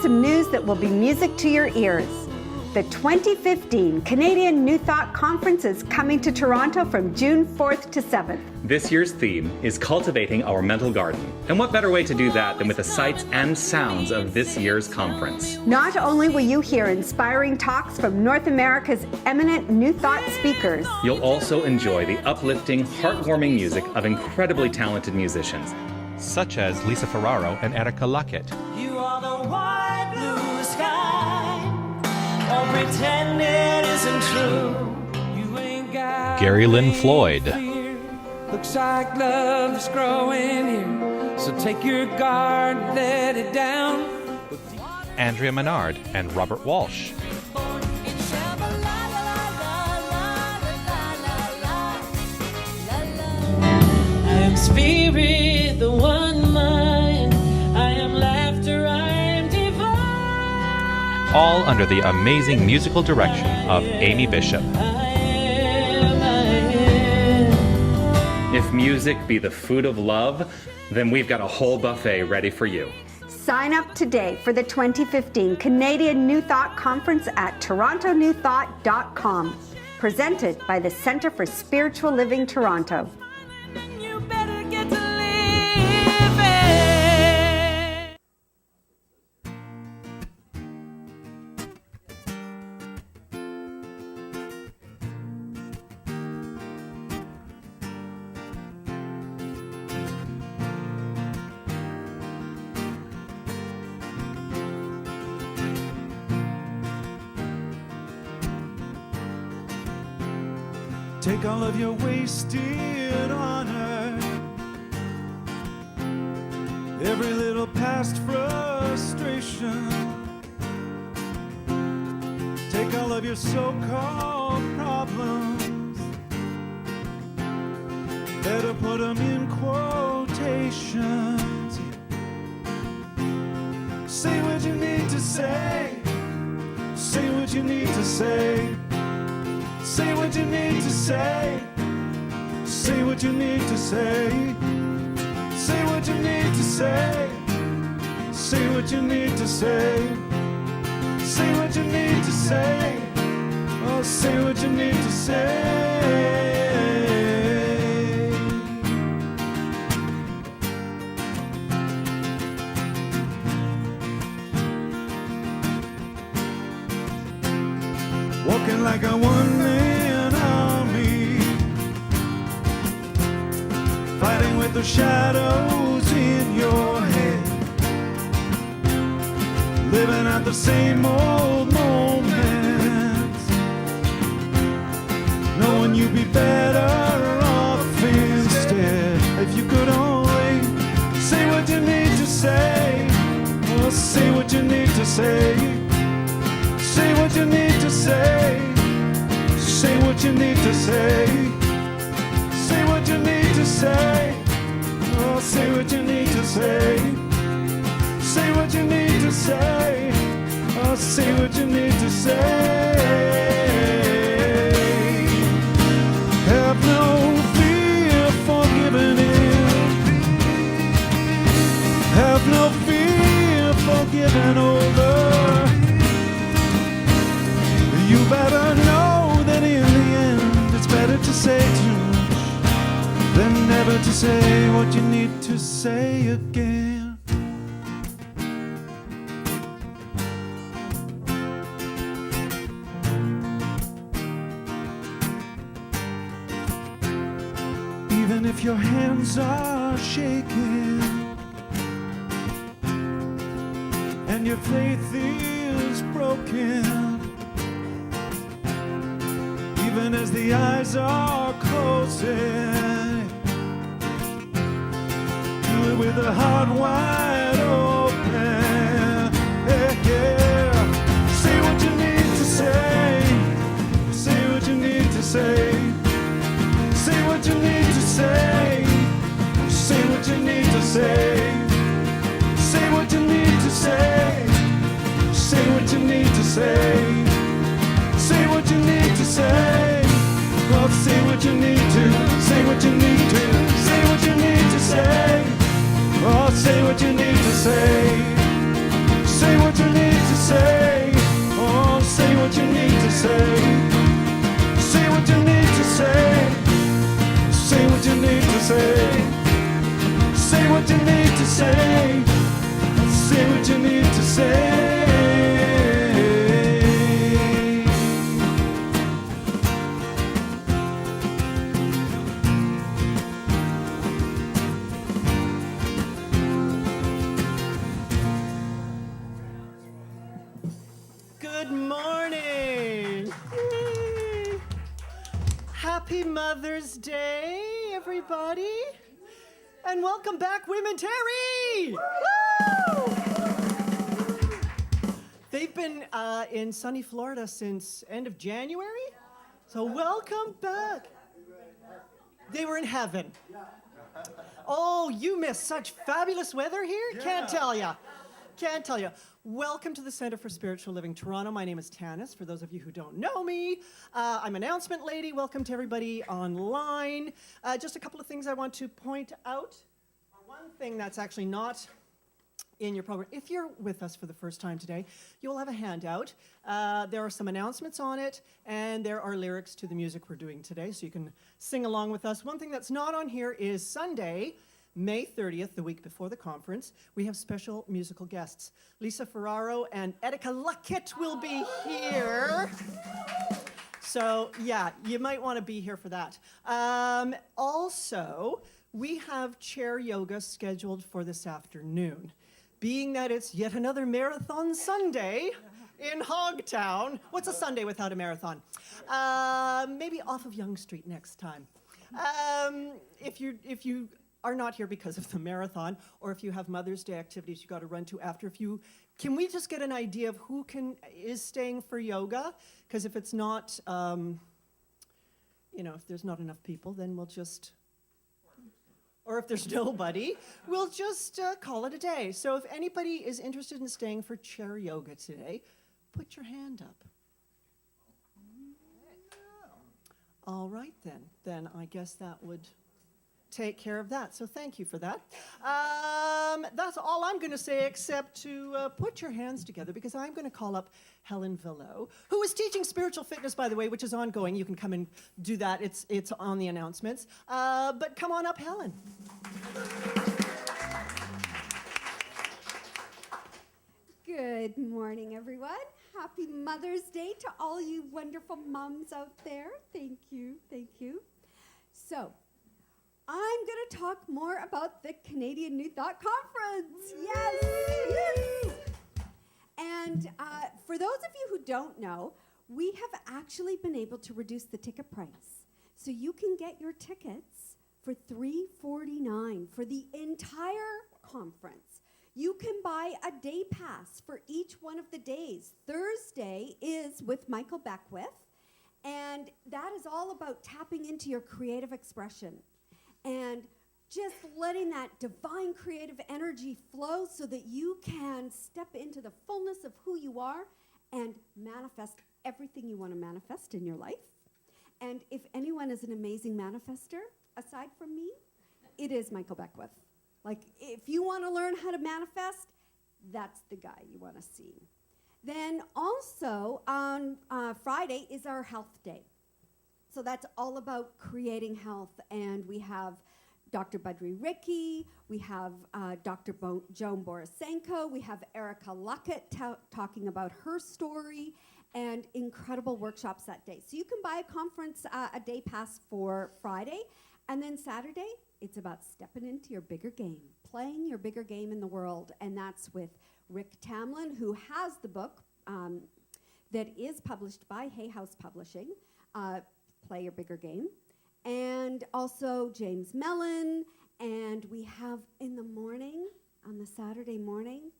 some news that will be music to your ears. The 2015 Canadian New Thought Conference is coming to Toronto from June 4th to 7th. This year's theme is cultivating our mental garden. And what better way to do that than with the sights and sounds of this year's conference? Not only will you hear inspiring talks from North America's eminent New Thought speakers, you'll also enjoy the uplifting, heartwarming music of incredibly talented musicians, such as Lisa Ferraro and Erika Luckett. You are the wide blue sky. Don't pretend it isn't true. You ain't got Gary Lynn Floyd. fear. Looks like love is growing here. So take your guard, let it down. Andrea Menard and Robert Walsh. I am spirit, the one mind. I am laughter, I am divine. All under the amazing musical direction of Amy Bishop. I am. If music be the food of love, then we've got a whole buffet ready for you. sign up today for the 2015 Canadian New Thought Conference at torontonewthought.com. Presented by the Centre for Spiritual Living Toronto. You better get to living. Take all of your wasted honor, every little past frustration. Take all of your so-called problems, better put them in quotations. Say what you need to say, say what you need to say. Say what you need to say. Say what you need to say. Say what you need to say. Say what you need to say. Say what you need to say. Oh, say what you need to say. Walking like a one-man army, fighting with the shadows in your head, living out the same old moments, knowing you'd be better off instead. If you could only say what you need to say, or say what you need to say. Say what you need to say. Say what you need to say. Say what you need to say. Oh, say what you need to say. Say what you need to say. Oh, say what you need to say. Have no fear for giving in. Have no fear for giving over. You better know that in the end it's better to say too much than never to say what you need to say again. Even if your hands are shaking and your faith is broken, even as the eyes are closing, do it with a heart wide open. Yeah, yeah. Say what you need to say. Say what you need to say. Say what you need to say. Say what you need to say. Say what you need to say. Say what you need to say. Say what you need to say. Well, say what you need to. Say what you need to. Say what you need to say. Oh, say what you need to say. Say what you need what you need to say. Say what you need to say. Say what you need to say. Say what you need to say. Good morning. Yay. Happy Mother's Day, everybody. And welcome back, Women Terry. Woo! They've been in sunny Florida since end of January. So welcome back. They were in heaven. Oh, you missed such fabulous weather here? Can't tell ya. Can't tell you. Welcome to the Center for Spiritual Living Toronto. My name is Tanis. For those of you who don't know me, I'm announcement lady. Welcome to everybody online. Just a couple of things I want to point out. One thing that's actually not in your program. If you're with us for the first time today, you'll have a handout. There are some announcements on it, and there are lyrics to the music we're doing today, so you can sing along with us. One thing that's not on here is Sunday, May 30th, the week before the conference, we have special musical guests. Lisa Ferraro and Etika Luckett will be here. So, yeah, you might want to be here for that. Also, we have chair yoga scheduled for this afternoon. Being that it's yet another Marathon Sunday in Hogtown. What's a Sunday without a marathon? Maybe off of Yonge Street next time. If you are not here because of the marathon, or if you have Mother's Day activities you got to run to after, can we just get an idea of who is staying for yoga? Because if it's not, if there's not enough people, then we'll just, or if there's nobody, we'll just call it a day. So if anybody is interested in staying for chair yoga today, put your hand up. All right then. Then I guess that would take care of that. So thank you for that. That's all I'm going to say, except to put your hands together, because I'm going to call up Helen Villo, who is teaching spiritual fitness, by the way, which is ongoing. You can come and do that. It's on the announcements. But come on up, Helen. Good morning, everyone. Happy Mother's Day to all you wonderful moms out there. Thank you, thank you. So, I'm going to talk more about the Canadian New Thought Conference. Yes! And for those of you who don't know, we have actually been able to reduce the ticket price. So you can get your tickets for $3.49 for the entire conference. You can buy a day pass for each one of the days. Thursday is with Michael Beckwith, and that is all about tapping into your creative expression and just letting that divine creative energy flow so that you can step into the fullness of who you are and manifest everything you want to manifest in your life. And if anyone is an amazing manifester, aside from me, it is Michael Beckwith. Like, if you want to learn how to manifest, that's the guy you want to see. Then also on Friday is our health day. So that's all about creating health. And we have Dr. Budri Ricky, we have Dr. Joan Borisenko, we have Erika Luckett talking about her story, and incredible workshops that day. So you can buy a conference, a day pass for Friday, and then Saturday, it's about stepping into your bigger game, playing your bigger game in the world, and that's with Rick Tamlin, who has the book that is published by Hay House Publishing, Play Your Bigger Game, and also James Mellon, and we have in the morning, on the Saturday morning,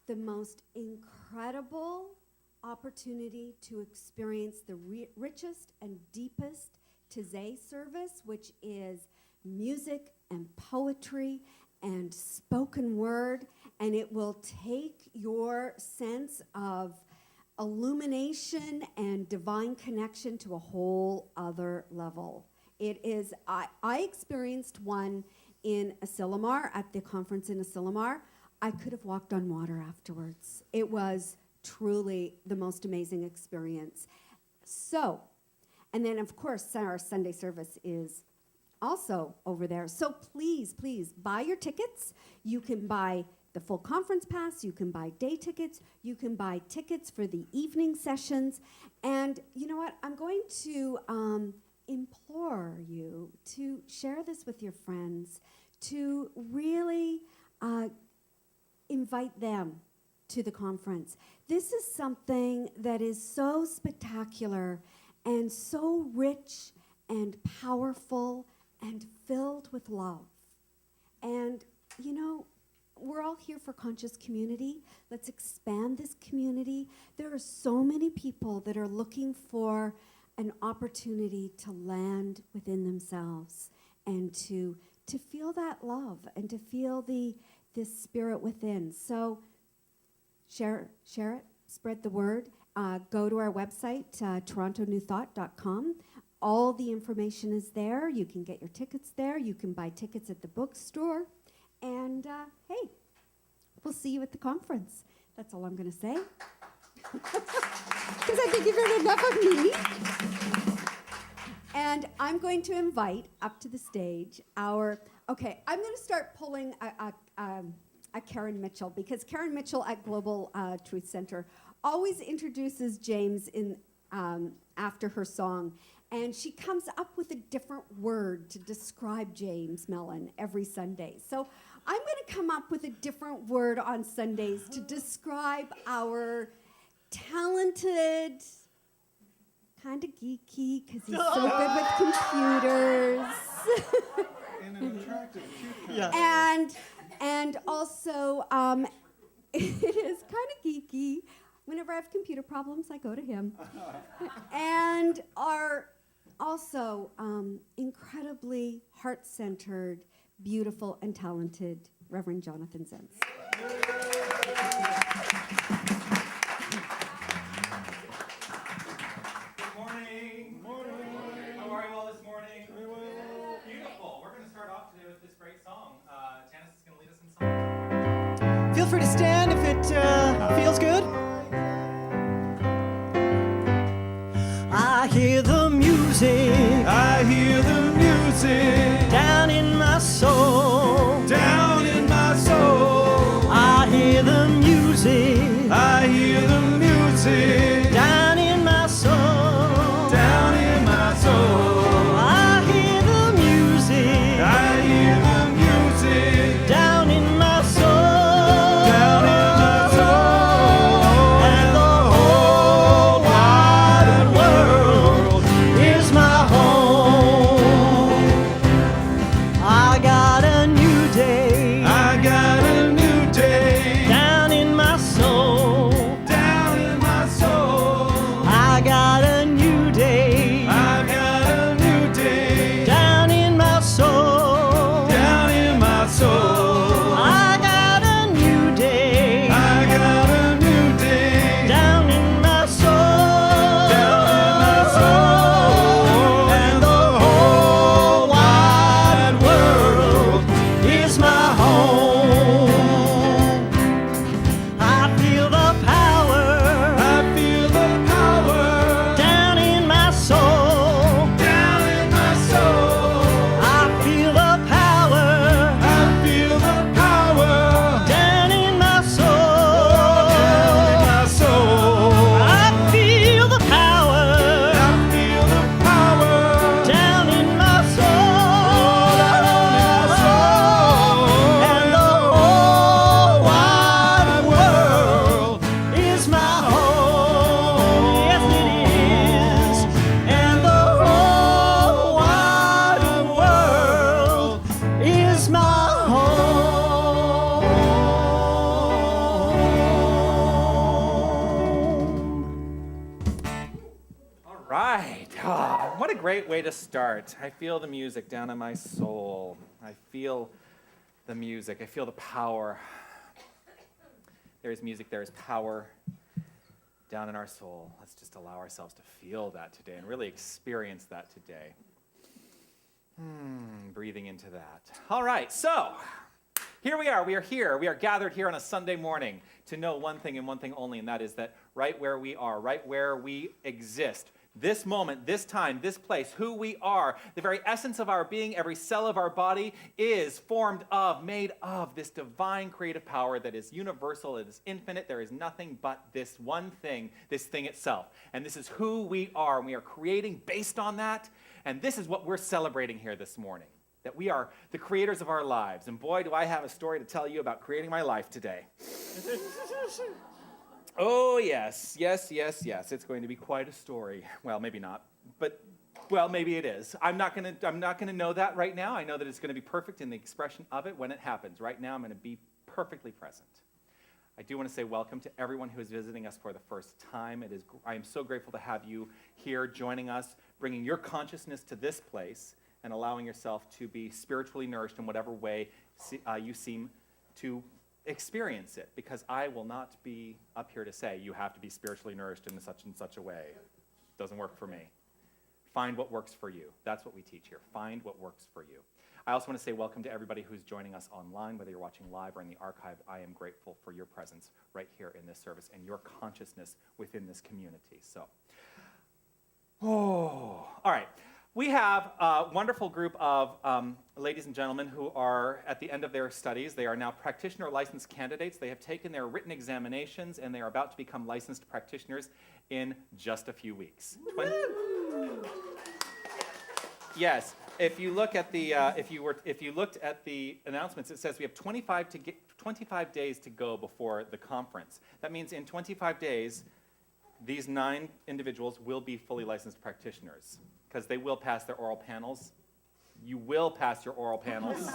the most incredible opportunity to experience the richest and deepest Taizé service, which is music and poetry and spoken word, and it will take your sense of illumination and divine connection to a whole other level. It is, I experienced one in Asilomar, at the conference in Asilomar. I could have walked on water afterwards. It was truly the most amazing experience. So, And then, of course, our Sunday service is also over there. So please, please buy your tickets. You can buy the full conference pass, you can buy day tickets, you can buy tickets for the evening sessions. And you know what? I'm going to implore you to share this with your friends, to really invite them to the conference. This is something that is so spectacular and so rich and powerful and filled with love. And, you know, we're all here for Conscious Community. Let's expand this community. There are so many people that are looking for an opportunity to land within themselves and to feel that love and to feel this spirit within. So share it, spread the word. Go to our website, torontonewthought.com. All the information is there. You can get your tickets there. You can buy tickets at the bookstore. And hey, we'll see you at the conference. That's all I'm going to say. Because I think you've heard enough of me. And I'm going to invite up to the stage I'm going to start pulling a Karen Mitchell, because Karen Mitchell at Global Truth Center always introduces James in after her song. And she comes up with a different word to describe James Mellon every Sunday. So I'm going to come up with a different word on Sundays to describe our talented, kind of geeky, because he's so good with computers. In an attractive, cute kind. Yeah. And also, it is kind of geeky. Whenever I have computer problems, I go to him. And our also incredibly heart-centered, beautiful, and talented Reverend Jonathan Zenz. Good morning. How are you all this morning? Beautiful. We're going to start off today with this great song. Janice is going to lead us in song. Feel free to stand if it feels good. I hear the music I hear the music down in my soul. down in my soul. I hear the music I hear the music down in my soul. down in my soul. I hear the music I hear the music down in my soul. down in my soul. And the whole wide world is my home. I got a new day I got a new day down in my soul. down in my soul. I got a new day I got a new day down in my soul. down in my soul. I got a new day I got a new day down in my soul. down in my soul. And the whole wide world is my home. I feel the power I feel the power down in my soul. down in my soul. I feel the power I feel the power down in my soul. in my soul. I feel the power I feel the power down in my soul. And the whole wide world is my home. Yes, it is. And the whole wide world is my home. All right. Ah, what a great way to start. I feel the music down in my soul. I feel the music. I feel the power. There is music, there is power down in our soul. Let's just allow ourselves to feel that today and really experience that today. Breathing into that. All right, so here we are. We are here. We are gathered here on a Sunday morning to know one thing and one thing only, and that is that right where we are, right where we exist, This moment, this time, this place, who we are, the very essence of our being, every cell of our body is formed of, made of this divine creative power that is universal, it is infinite. There is nothing but this one thing, this thing itself. And this is who we are. And we are creating based on that. And this is what we're celebrating here this morning, that we are the creators of our lives. And boy, do I have a story to tell you about creating my life today. Oh, yes. It's going to be quite a story. Well, maybe not, but, well, maybe it is. I'm not going to know that right now. I know that it's going to be perfect in the expression of it when it happens. Right now, I'm going to be perfectly present. I do want to say welcome to everyone who is visiting us for the first time. I am so grateful to have you here joining us, bringing your consciousness to this place and allowing yourself to be spiritually nourished in whatever way you seem to experience it, because I will not be up here to say you have to be spiritually nourished in such and such a way. It doesn't work for me. Find what works for you. That's what we teach here. Find what works for you. I also want to say welcome to everybody who's joining us online, whether you're watching live or in the archive. I am grateful for your presence right here in this service and your consciousness within this community. So, all right. We have a wonderful group of ladies and gentlemen who are at the end of their studies. They are now practitioner licensed candidates. They have taken their written examinations, and they are about to become licensed practitioners in just a few weeks. Yes, if you look at the if you looked at the announcements, it says we have 25 days to go before the conference. That means in 25 days, these 9 individuals will be fully licensed practitioners, because they will pass their oral panels. You will pass your oral panels.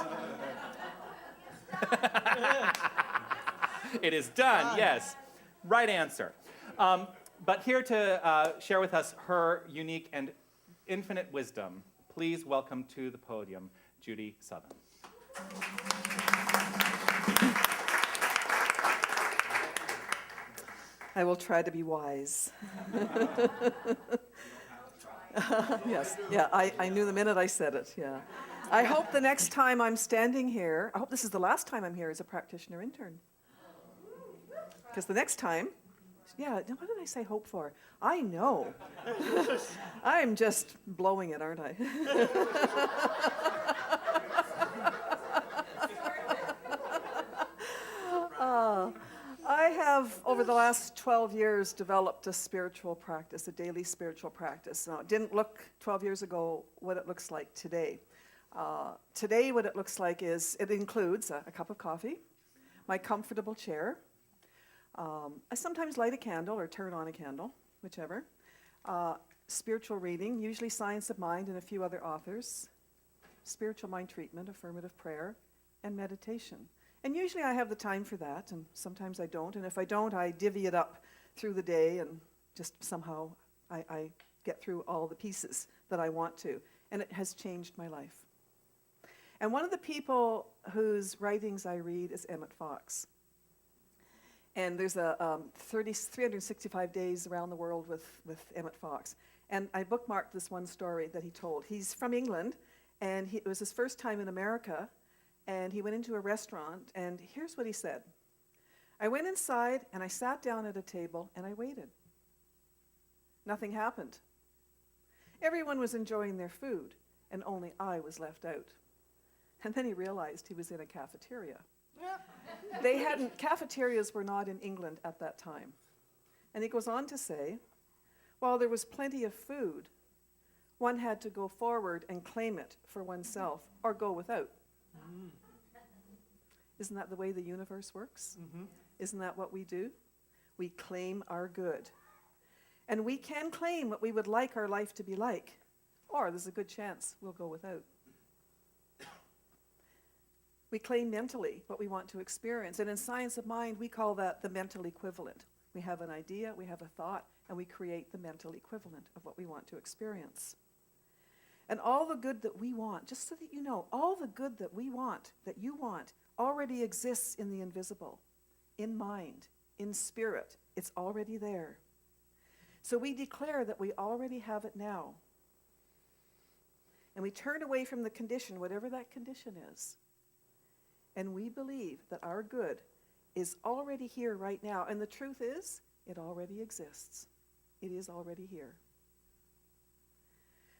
It is done, yes. Right answer. But here to share with us her unique and infinite wisdom, please welcome to the podium Judy Southern. I will try to be wise. Yes, yeah, I knew the minute I said it, yeah. I hope the next time I'm standing here, I hope this is the last time I'm here as a practitioner intern. Because the next time, yeah, what did I say hope for? I know. I'm just blowing it, aren't I? I have, over the last 12 years, developed a spiritual practice, a daily spiritual practice. Now, it didn't look 12 years ago what it looks like today. Today, what it looks like is, it includes a cup of coffee, my comfortable chair. I sometimes light a candle or turn on a candle, whichever. Spiritual reading, usually Science of Mind and a few other authors. Spiritual mind treatment, affirmative prayer, and meditation. And usually I have the time for that, and sometimes I don't. And if I don't, I divvy it up through the day, and just somehow I get through all the pieces that I want to. And it has changed my life. And one of the people whose writings I read is Emmett Fox. And there's a 365 days around the world with Emmett Fox. And I bookmarked this one story that he told. He's from England, and it was his first time in America. And he went into a restaurant, and here's what he said. I went inside, and I sat down at a table, and I waited. Nothing happened. Everyone was enjoying their food, and only I was left out. And then he realized he was in a cafeteria. Cafeterias were not in England at that time. And he goes on to say, while there was plenty of food, one had to go forward and claim it for oneself, or go without. Isn't that the way the universe works? Mm-hmm. Isn't that what we do? We claim our good. And we can claim what we would like our life to be like, or there's a good chance we'll go without. We claim mentally what we want to experience. And in Science of Mind, we call that the mental equivalent. We have an idea, we have a thought, and we create the mental equivalent of what we want to experience. And all the good that we want, just so that you know, all the good that we want, that you want, already exists in the invisible, in mind, in spirit. It's already there. So we declare that we already have it now. And we turn away from the condition, whatever that condition is. And we believe that our good is already here right now. And the truth is, it already exists. It is already here.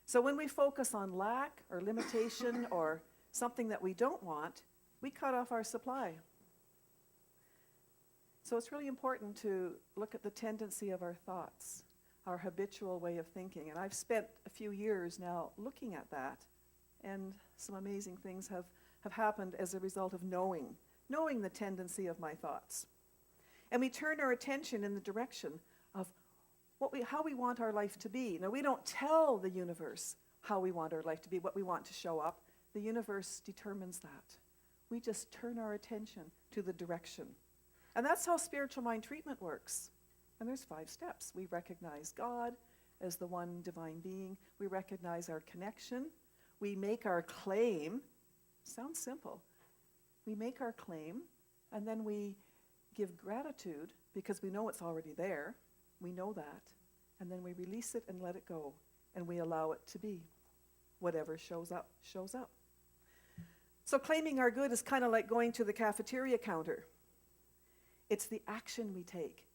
So when we focus on lack or limitation or something that we don't want, we cut off our supply. So it's really important to look at the tendency of our thoughts, our habitual way of thinking. And I've spent a few years now looking at that, and some amazing things have happened as a result of knowing the tendency of my thoughts. And we turn our attention in the direction of how we want our life to be. Now, we don't tell the universe how we want our life to be, what we want to show up. The universe determines that. We just turn our attention to the direction. And that's how spiritual mind treatment works. And there's 5 steps. We recognize God as the one divine being. We recognize our connection. We make our claim. Sounds simple. We make our claim, and then we give gratitude because we know it's already there. We know that. And then we release it and let it go. And we allow it to be. Whatever shows up, shows up. So claiming our good is kind of like going to the cafeteria counter. It's the action we take.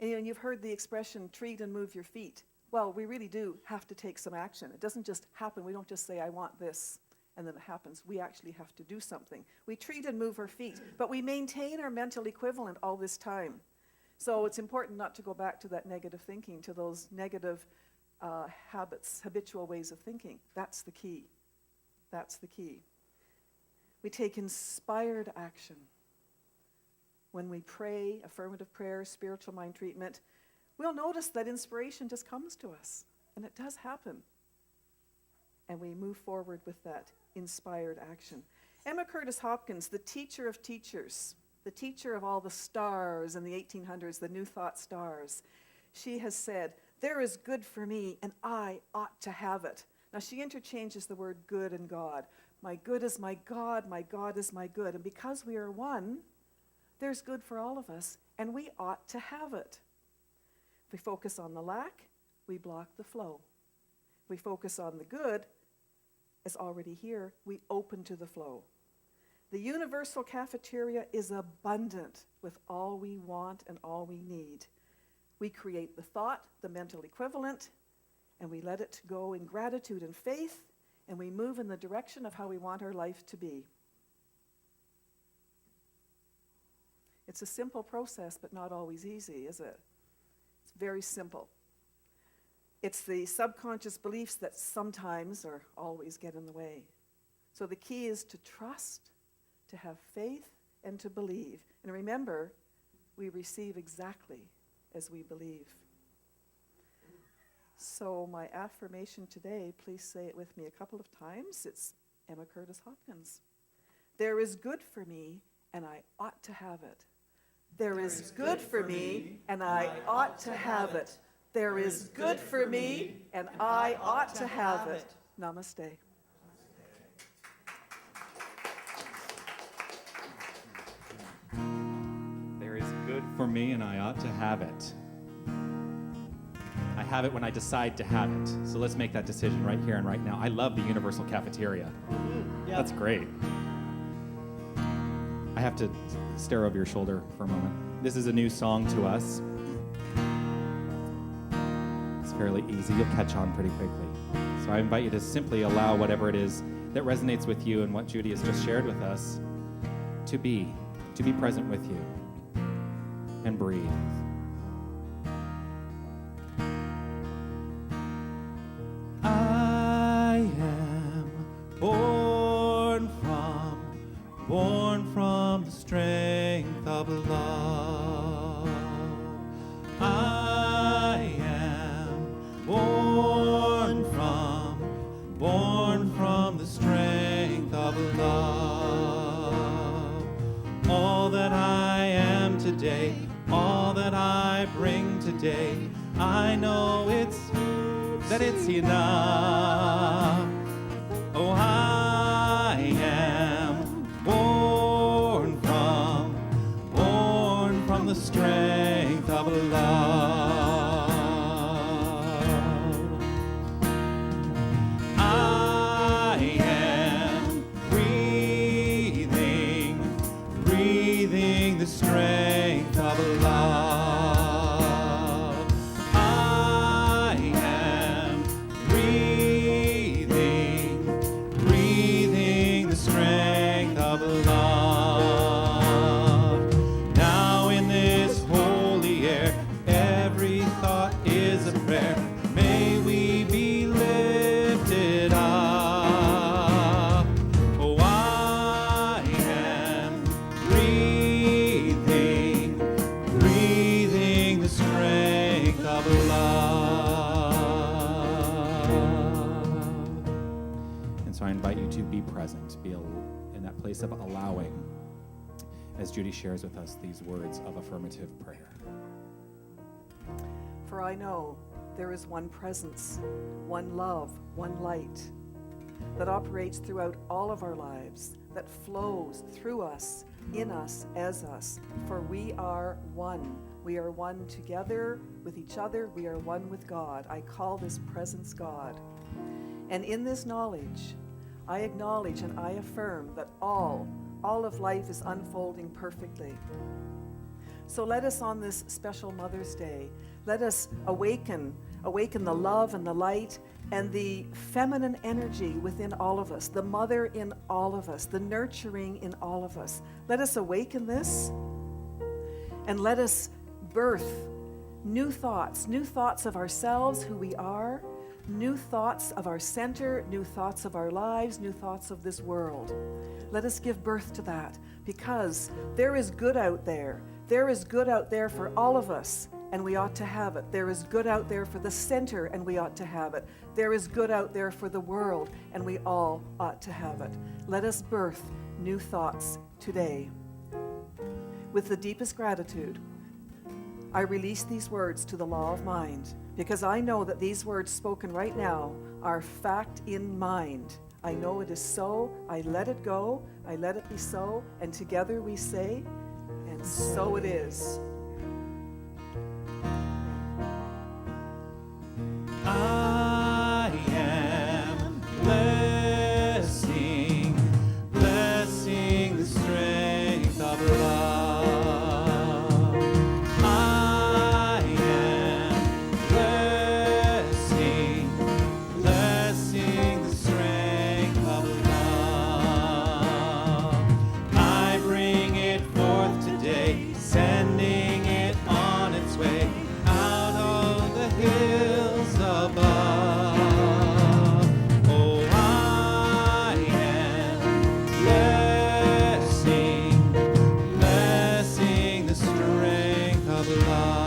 And you've heard the expression, treat and move your feet. Well, we really do have to take some action. It doesn't just happen. We don't just say, I want this, and then it happens. We actually have to do something. We treat and move our feet, but we maintain our mental equivalent all this time. So it's important not to go back to that negative thinking, to those negative habits, habitual ways of thinking. That's the key. That's the key. We take inspired action. When we pray, affirmative prayer, spiritual mind treatment, we'll notice that inspiration just comes to us. And it does happen. And we move forward with that inspired action. Emma Curtis Hopkins, the teacher of teachers, the teacher of all the stars in the 1800s, the New Thought stars, she has said, there is good for me, and I ought to have it. Now, she interchanges the word good and God. My good is my God is my good. And because we are one, there's good for all of us, and we ought to have it. If we focus on the lack, we block the flow. If we focus on the good, as already here, we open to the flow. The universal cafeteria is abundant with all we want and all we need. We create the thought, the mental equivalent, and we let it go in gratitude and faith, and we move in the direction of how we want our life to be. It's a simple process, but not always easy, is it? It's very simple. It's the subconscious beliefs that sometimes or always get in the way. So the key is to trust, to have faith, and to believe. And remember, we receive exactly as we believe. So my affirmation today, please say it with me a couple of times. It's Emma Curtis Hopkins. There is good for me, and I ought to have it. There is good for me, and I ought to have it. There is good for me, and I ought to have it. Namaste. There is good for me, and I ought to have it. I have it when I decide to have it. So let's make that decision right here and right now. I love the universal cafeteria. Yeah. That's great. I have to stare over your shoulder for a moment. This is a new song to us. It's fairly easy. You'll catch on pretty quickly. So I invite you to simply allow whatever it is that resonates with you and what Judy has just shared with us to be present with you. And breathe. I am born from the strength of love. I am born from the strength of love. All that I am today, all that I bring today, I know that it's enough. Oh, I am born from the strength of love. I am breathing the strength of love. I am breathing invite you to be present, in that place of allowing, as Judy shares with us these words of affirmative prayer. For I know there is one presence, one love, one light that operates throughout all of our lives, that flows through us, in us, as us. For we are one. We are one together with each other. We are one with God. I call this presence God. And in this knowledge, I acknowledge and I affirm that all of life is unfolding perfectly. So let us on this special Mother's Day, let us awaken the love and the light and the feminine energy within all of us, the mother in all of us, the nurturing in all of us. Let us awaken this and let us birth new thoughts of ourselves, who we are, new thoughts of our center, new thoughts of our lives, new thoughts of this world. Let us give birth to that, because there is good out there. There is good out there for all of us, and we ought to have it. There is good out there for the center, and we ought to have it. There is good out there for the world, and we all ought to have it. Let us birth new thoughts today. With the deepest gratitude, I release these words to the law of mind, because I know that these words spoken right now are fact in mind. I know it is so. I let it go. I let it be so. And together we say, and so it is. I am blessing the strength of love. I am blessing the strength of love. I bring it forth today, sending it on its way out of the hills above. Oh, I am blessing the strength of love.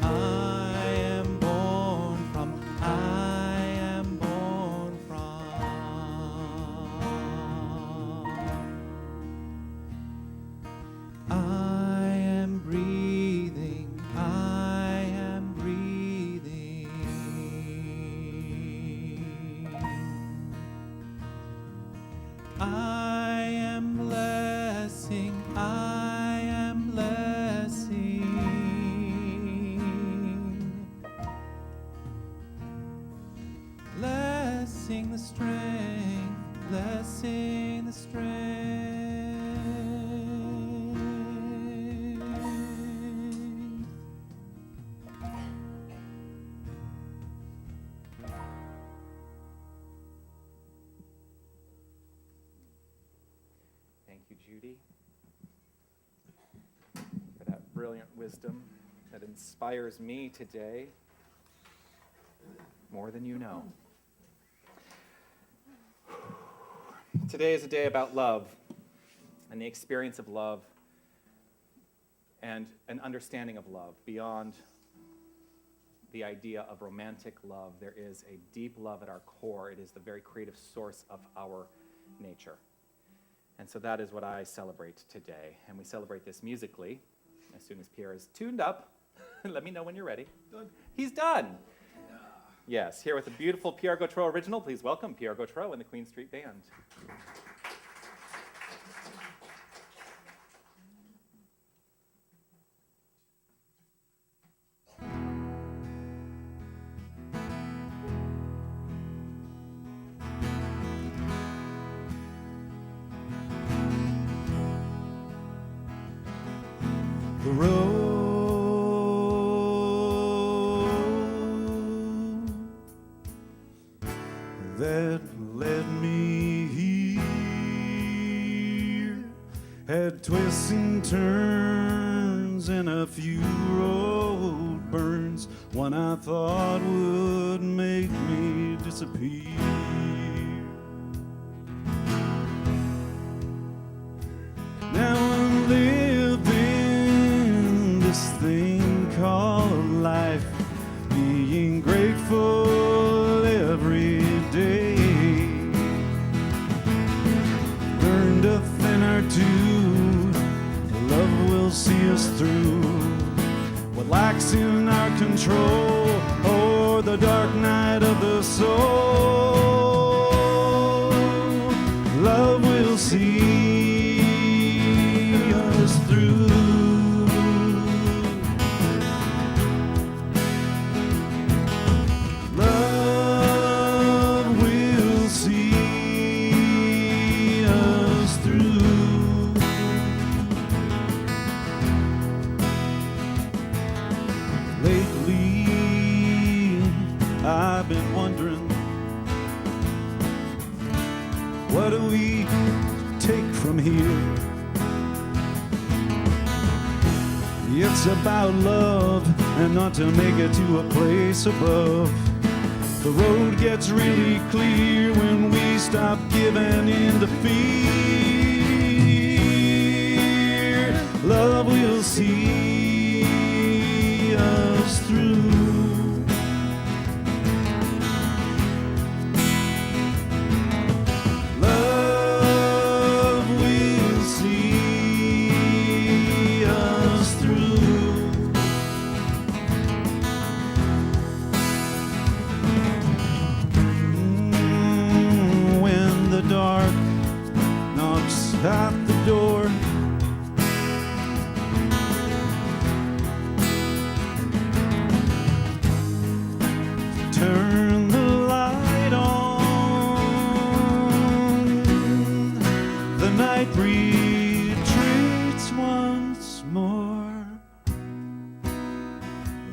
I am born from. I am breathing. I am blessing. Blessing the strength, blessing the strength. Thank you, Judy, for that brilliant wisdom that inspires me today more than you know. Today is a day about love and the experience of love and an understanding of love. Beyond the idea of romantic love, there is a deep love at our core. It is the very creative source of our nature. And so that is what I celebrate today. And we celebrate this musically. As soon as Pierre is tuned up, let me know when you're ready. Done. He's done. Yes, here with a beautiful Pierre Gautreau original. Please welcome Pierre Gautreau and the Queen Street Band. The road that led me here had twists and turns and a few road burns. One I thought would make me disappear. Now I'm living this thing called life, being grateful I've been wondering, what do we take from here? It's about love and not to make it to a place above. The road gets really clear when we stop giving in to fear. Love will see us through. Love will see us through. When the dark knocks at the door, turn the light on. The night retreats once more.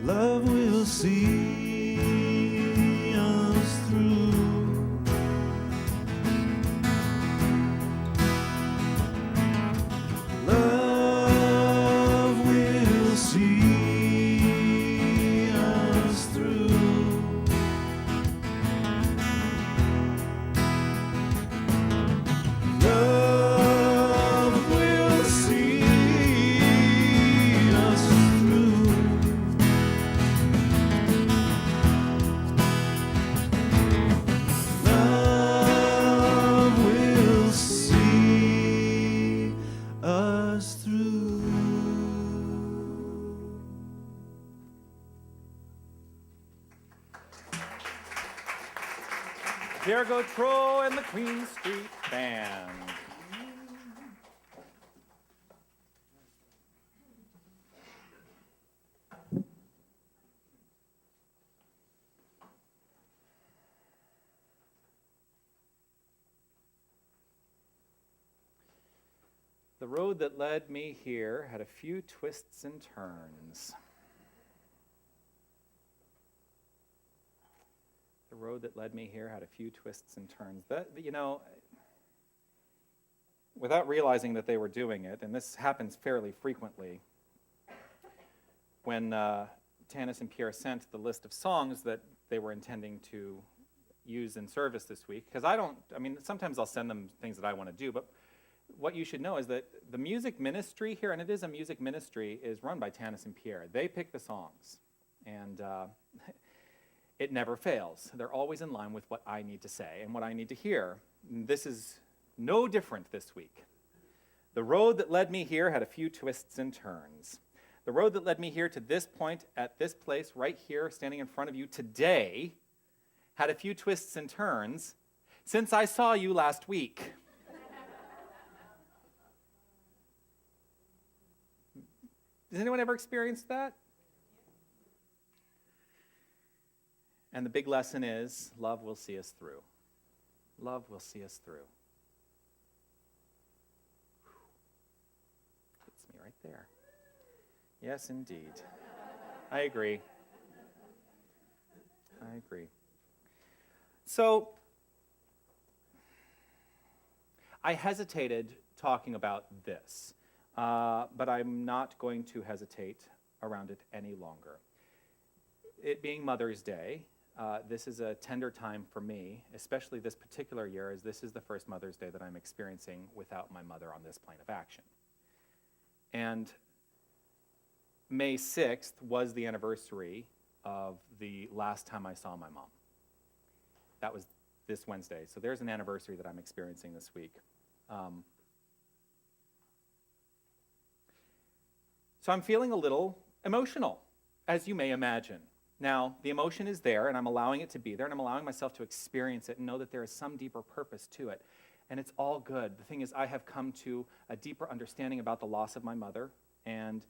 Love will see us through. Love will see us through. Love will see us through. Love will see us through. There go Troy and the Queen Street Band. The road that led me here had a few twists and turns. The road that led me here had a few twists and turns. That, you know, without realizing that they were doing it, and this happens fairly frequently, when Tanis and Pierre sent the list of songs that they were intending to use in service this week, because sometimes I'll send them things that I want to do, but what you should know is that the music ministry here, and it is a music ministry, is run by Tanis and Pierre. They pick the songs, and it never fails. They're always in line with what I need to say and what I need to hear. This is no different this week. The road that led me here had a few twists and turns. The road that led me here to this point, at this place, right here, standing in front of you today, had a few twists and turns since I saw you last week. Has anyone ever experienced that? And the big lesson is, love will see us through. Love will see us through. Hits me right there. Yes, indeed. I agree. I agree. So, I hesitated talking about this, but I'm not going to hesitate around it any longer. It being Mother's Day, this is a tender time for me, especially this particular year, as this is the first Mother's Day that I'm experiencing without my mother on this plane of action. And May 6th was the anniversary of the last time I saw my mom. That was this Wednesday. So there's an anniversary that I'm experiencing this week. So I'm feeling a little emotional, as you may imagine. Now, the emotion is there, and I'm allowing it to be there, and I'm allowing myself to experience it and know that there is some deeper purpose to it. And it's all good. The thing is, I have come to a deeper understanding about the loss of my mother and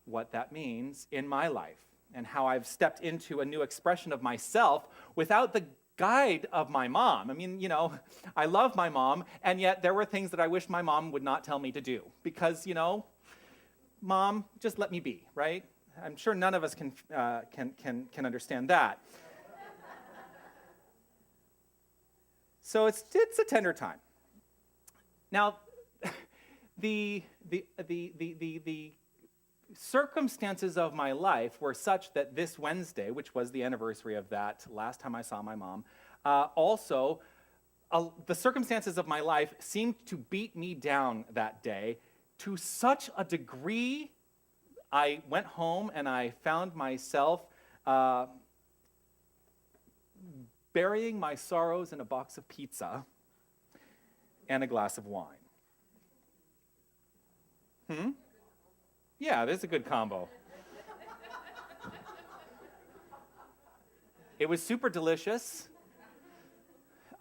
what that means in my life and how I've stepped into a new expression of myself without the guide of my mom. I mean, you know, I love my mom, and yet there were things that I wish my mom would not tell me to do because, you know, Mom, just let me be, right? I'm sure none of us can understand that. So it's a tender time. Now, the circumstances of my life were such that this Wednesday, which was the anniversary of that last time I saw my mom, the circumstances of my life seemed to beat me down that day to such a degree. I went home and I found myself burying my sorrows in a box of pizza and a glass of wine. Yeah, there's a good combo. It was super delicious.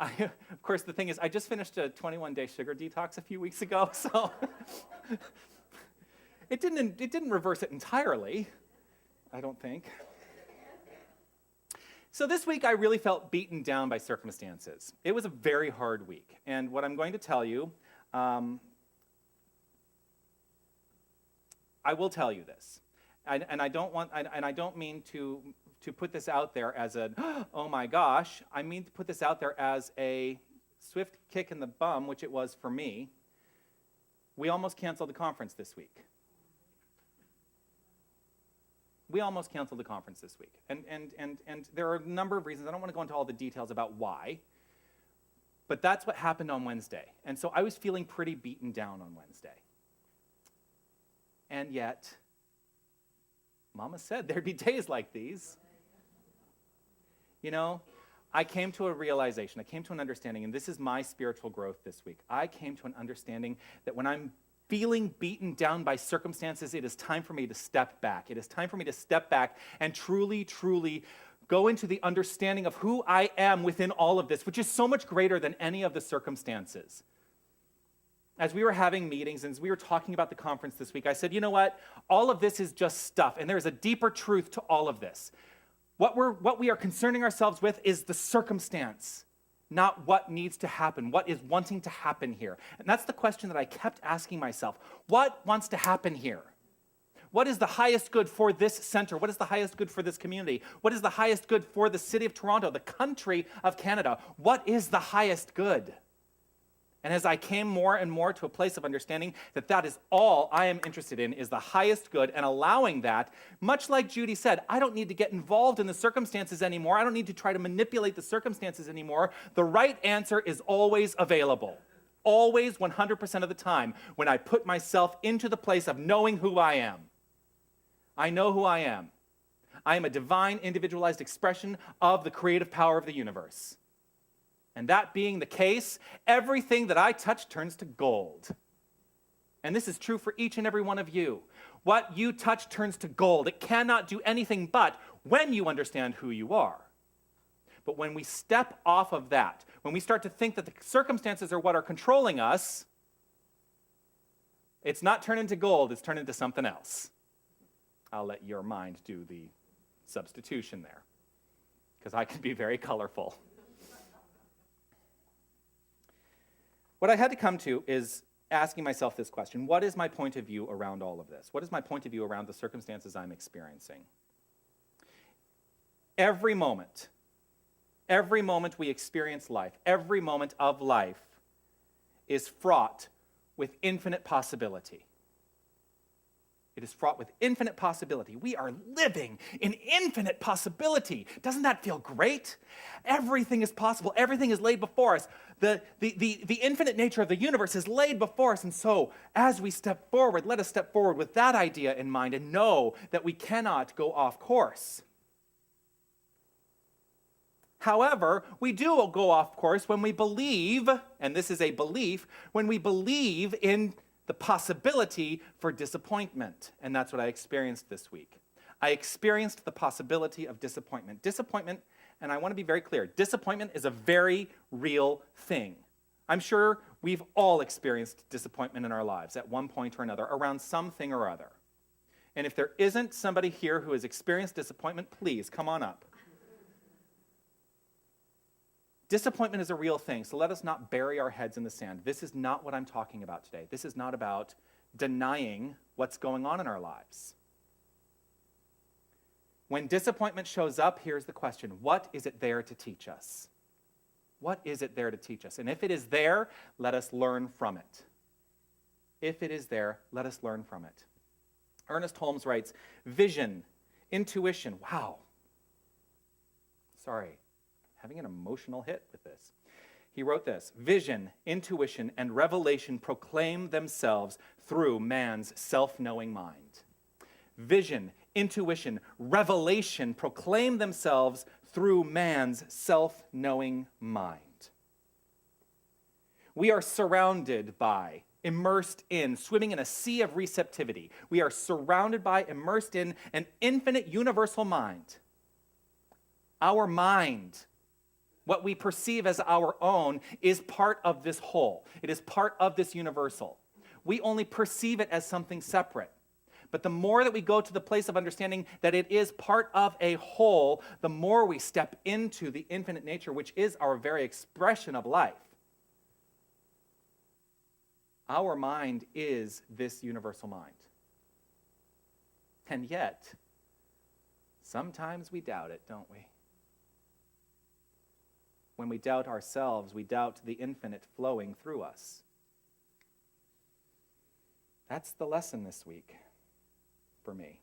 Of course, the thing is, I just finished a 21-day sugar detox a few weeks ago, so it didn't reverse it entirely, I don't think. So this week, I really felt beaten down by circumstances. It was a very hard week, and what I'm going to tell you, I will tell you this, and I don't mean to put this out there as a, oh my gosh, I mean to put this out there as a swift kick in the bum, which it was for me. We almost canceled the conference this week. We almost canceled the conference this week. And there are a number of reasons. I don't want to go into all the details about why, but that's what happened on Wednesday. And so I was feeling pretty beaten down on Wednesday. And yet, Mama said there'd be days like these. You know, I came to a realization, I came to an understanding, and this is my spiritual growth this week. I came to an understanding that when I'm feeling beaten down by circumstances, it is time for me to step back. It is time for me to step back and truly, truly go into the understanding of who I am within all of this, which is so much greater than any of the circumstances. As we were having meetings and as we were talking about the conference this week, I said, you know what? All of this is just stuff, and there's a deeper truth to all of this. What we are concerning ourselves with is the circumstance, not what needs to happen, what is wanting to happen here. And that's the question that I kept asking myself. What wants to happen here? What is the highest good for this center? What is the highest good for this community? What is the highest good for the city of Toronto, the country of Canada? What is the highest good? And as I came more and more to a place of understanding that that is all I am interested in is the highest good and allowing that, much like Judy said, I don't need to get involved in the circumstances anymore. I don't need to try to manipulate the circumstances anymore. The right answer is always available. Always 100% of the time when I put myself into the place of knowing who I am. I know who I am. I am a divine individualized expression of the creative power of the universe. And that being the case, everything that I touch turns to gold. And this is true for each and every one of you. What you touch turns to gold. It cannot do anything but when you understand who you are. But when we step off of that, when we start to think that the circumstances are what are controlling us, it's not turned into gold, it's turned into something else. I'll let your mind do the substitution there, because I can be very colorful. What I had to come to is asking myself this question: what is my point of view around all of this? What is my point of view around the circumstances I'm experiencing? Every moment we experience life, every moment of life is fraught with infinite possibility. It is fraught with infinite possibility. We are living in infinite possibility. Doesn't that feel great? Everything is possible. Everything is laid before us. The infinite nature of the universe is laid before us. And so, as we step forward, let us step forward with that idea in mind and know that we cannot go off course. However, we do go off course when we believe, and this is a belief, when we believe in the possibility for disappointment. And that's what I experienced this week. I experienced the possibility of disappointment. Disappointment, and I want to be very clear, disappointment is a very real thing. I'm sure we've all experienced disappointment in our lives at one point or another around something or other. And if there isn't somebody here who has experienced disappointment, please come on up. Disappointment is a real thing, so let us not bury our heads in the sand. This is not what I'm talking about today. This is not about denying what's going on in our lives. When disappointment shows up, here's the question: what is it there to teach us? What is it there to teach us? And if it is there, let us learn from it. If it is there, let us learn from it. Ernest Holmes writes, vision, intuition, wow. Sorry, having an emotional hit with this. He wrote this, vision, intuition, and revelation proclaim themselves through man's self-knowing mind. Vision, intuition, revelation proclaim themselves through man's self-knowing mind. We are surrounded by, immersed in, swimming in a sea of receptivity. We are surrounded by, immersed in an infinite universal mind. Our mind, what we perceive as our own, is part of this whole. It is part of this universal. We only perceive it as something separate. But the more that we go to the place of understanding that it is part of a whole, the more we step into the infinite nature, which is our very expression of life. Our mind is this universal mind. And yet, sometimes we doubt it, don't we? When we doubt ourselves, we doubt the infinite flowing through us. That's the lesson this week for me.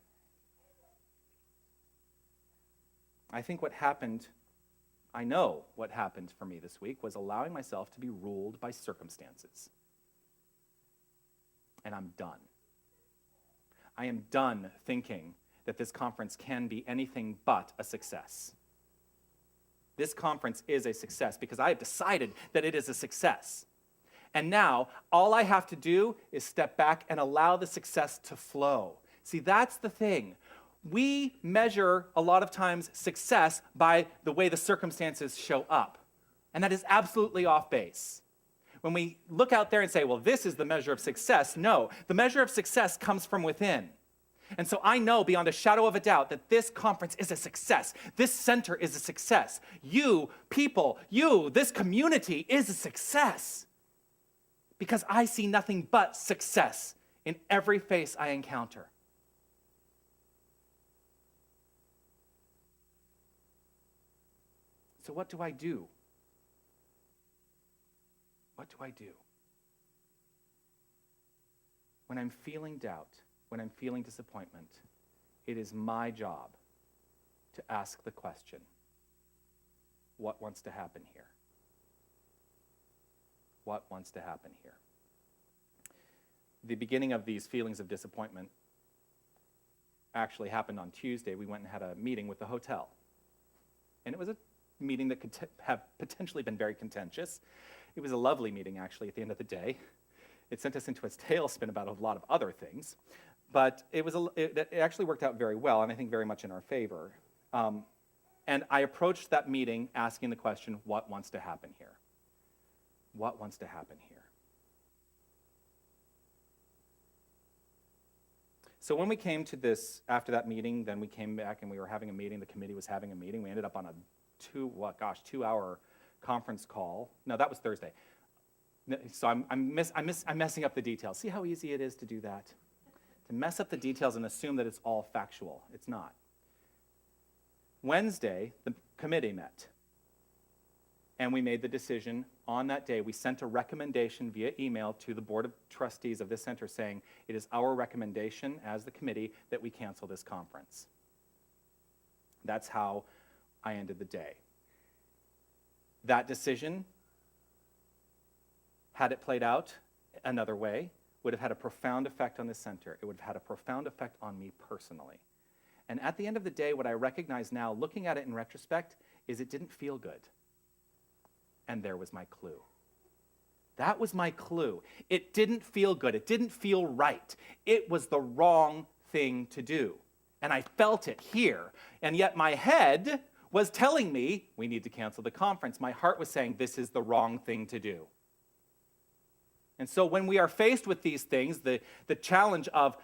I think what happened, I know what happened for me this week was allowing myself to be ruled by circumstances. And I'm done. I am done thinking that this conference can be anything but a success. This conference is a success because I have decided that it is a success. And now, all I have to do is step back and allow the success to flow. See, that's the thing. We measure a lot of times success by the way the circumstances show up. And that is absolutely off base. When we look out there and say, well, this is the measure of success, no, the measure of success comes from within. And so I know beyond a shadow of a doubt that this conference is a success. This center is a success. You, people, you, this community is a success. Because I see nothing but success in every face I encounter. So what do I do? What do I do? When I'm feeling doubt, when I'm feeling disappointment, it is my job to ask the question, what wants to happen here? What wants to happen here? The beginning of these feelings of disappointment actually happened on Tuesday. We went and had a meeting with the hotel. And it was a meeting that could have potentially been very contentious. It was a lovely meeting, actually, at the end of the day. It sent us into a tailspin about a lot of other things. But it actually worked out very well, and I think very much in our favor. And I approached that meeting asking the question, what wants to happen here? What wants to happen here? So when we came to this, after that meeting, then we came back and we were having a meeting. The committee was having a meeting. We ended up on a 2-hour conference call. No, that was Thursday. So I'm messing up the details. See how easy it is to do that? To mess up the details and assume that it's all factual. It's not. Wednesday, the committee met. And we made the decision on that day. We sent a recommendation via email to the Board of Trustees of this center saying it is our recommendation as the committee that we cancel this conference. That's how I ended the day. That decision, had it played out another way, would have had a profound effect on this center. It would have had a profound effect on me personally. And at the end of the day, what I recognize now, looking at it in retrospect, is it didn't feel good. And there was my clue. That was my clue. It didn't feel good. It didn't feel right. It was the wrong thing to do. And I felt it here. And yet my head was telling me, we need to cancel the conference. My heart was saying, this is the wrong thing to do. And so when we are faced with these things, the challenge of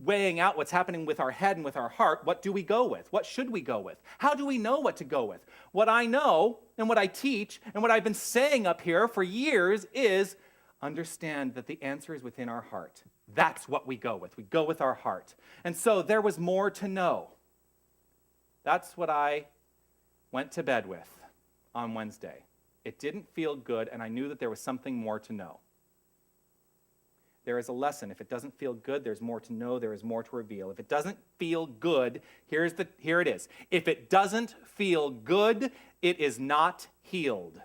weighing out what's happening with our head and with our heart, what do we go with? What should we go with? How do we know what to go with? What I know and what I teach and what I've been saying up here for years is understand that the answer is within our heart. That's what we go with. We go with our heart. And so there was more to know. That's what I went to bed with on Wednesday. It didn't feel good, and I knew that there was something more to know. There is a lesson. If it doesn't feel good, there's more to know, there is more to reveal. If it doesn't feel good, here it is. If it doesn't feel good, it is not healed.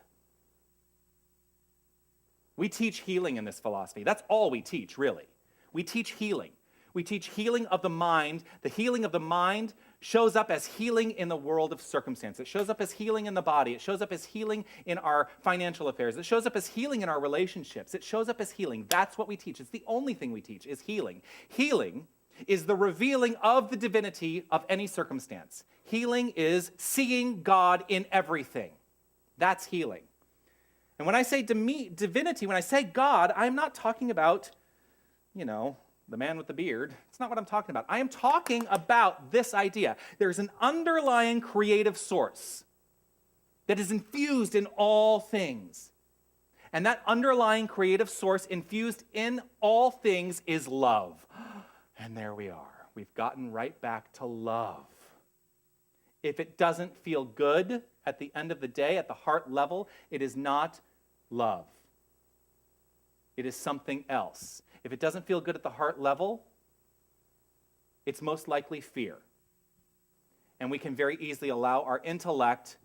We teach healing in this philosophy. That's all we teach, really. We teach healing. We teach healing of the mind. The healing of the mind shows up as healing in the world of circumstance. It shows up as healing in the body. It shows up as healing in our financial affairs. It shows up as healing in our relationships. It shows up as healing. That's what we teach. It's the only thing we teach is healing. Healing is the revealing of the divinity of any circumstance. Healing is seeing God in everything. That's healing. And when I say divinity, when I say God, I'm not talking about, the man with the beard. It's not what I'm talking about. I am talking about this idea. There's an underlying creative source that is infused in all things. And that underlying creative source infused in all things is love. And there we are. We've gotten right back to love. If it doesn't feel good at the end of the day, at the heart level, it is not love. It is something else. If it doesn't feel good at the heart level, it's most likely fear. And we can very easily allow our intellect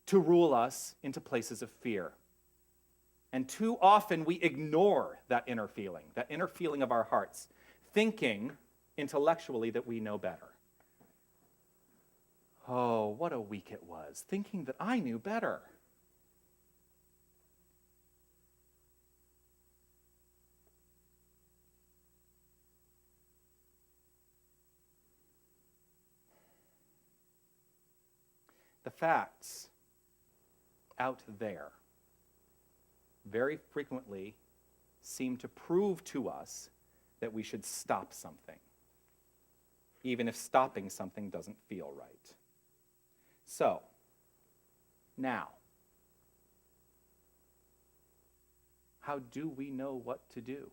to rule us into places of fear. And too often we ignore that inner feeling of our hearts, thinking intellectually that we know better. Oh, what a week it was, thinking that I knew better. The facts out there very frequently seem to prove to us that we should stop something, even if stopping something doesn't feel right. So, now, how do we know what to do?